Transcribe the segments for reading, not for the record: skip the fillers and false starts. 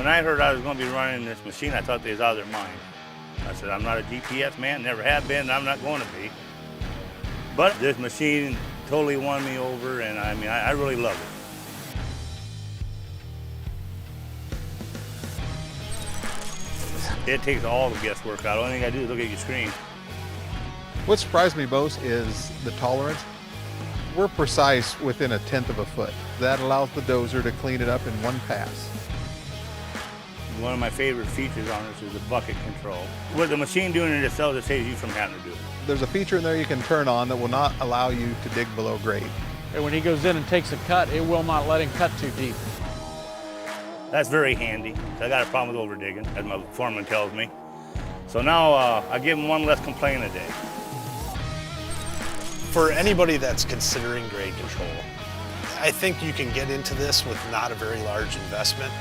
When I heard I was going to be running this machine, I thought they was out of their mind. I said, I'm not a GPS man, never have been, and I'm not going to be. But this machine totally won me over, and I mean, I really love it. It takes all the guesswork out. The only thing I do is look at your screen. What surprised me most is the tolerance. We're precise within 1/10 of a foot. That allows the dozer to clean it up in one pass. One of my favorite features on this is the bucket control. With the machine doing it itself, it saves you from having to do it. There's a feature in there you can turn on that will not allow you to dig below grade. And when he goes in and takes a cut, it will not let him cut too deep. That's very handy. I got a problem with over digging, as my foreman tells me. So now I give him one less complaint a day. For anybody that's considering grade control, I think you can get into this with not a very large investment.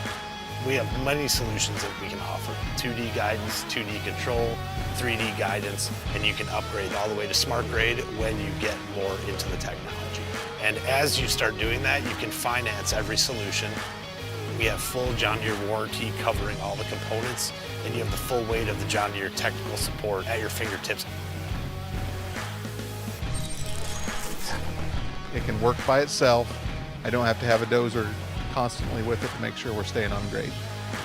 We have many solutions that we can offer. 2D guidance, 2D control, 3D guidance, and you can upgrade all the way to SmartGrade when you get more into the technology. And as you start doing that, you can finance every solution. We have full John Deere warranty covering all the components, and you have the full weight of the John Deere technical support at your fingertips. It can work by itself. I don't have to have a dozer constantly with it to make sure we're staying on grade.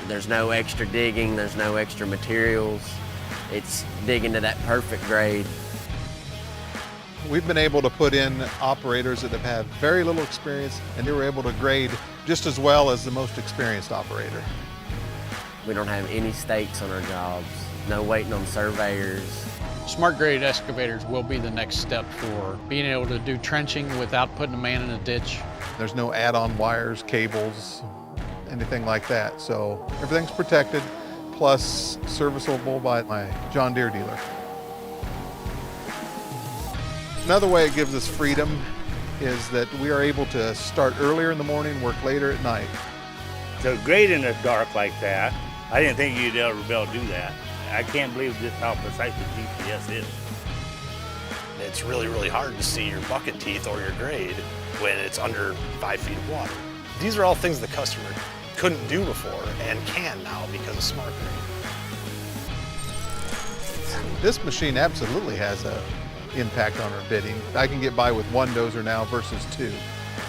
There's no extra digging, there's no extra materials. It's digging to that perfect grade. We've been able to put in operators that have had very little experience, and they were able to grade just as well as the most experienced operator. We don't have any stakes on our jobs, no waiting on surveyors. SmartGrade excavators will be the next step for being able to do trenching without putting a man in a ditch. There's no add-on wires, cables, anything like that. So everything's protected, plus serviceable by my John Deere dealer. Another way it gives us freedom is that we are able to start earlier in the morning, work later at night. To grade in the dark like that, I didn't think you'd ever be able to do that. I can't believe just how precise the GPS is. It's really, really hard to see your bucket teeth or your grade when it's under 5 feet of water. These are all things the customer couldn't do before and can now because of SmartGrade. This machine absolutely has an impact on our bidding. I can get by with one dozer now versus two.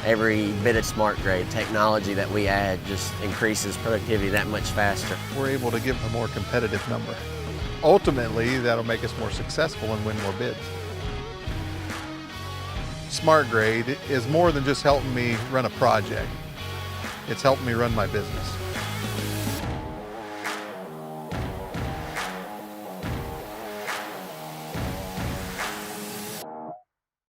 Every bit of SmartGrade technology that we add just increases productivity that much faster. We're able to give a more competitive number. Ultimately, that'll make us more successful and win more bids. SmartGrade is more than just helping me run a project. It's helping me run my business.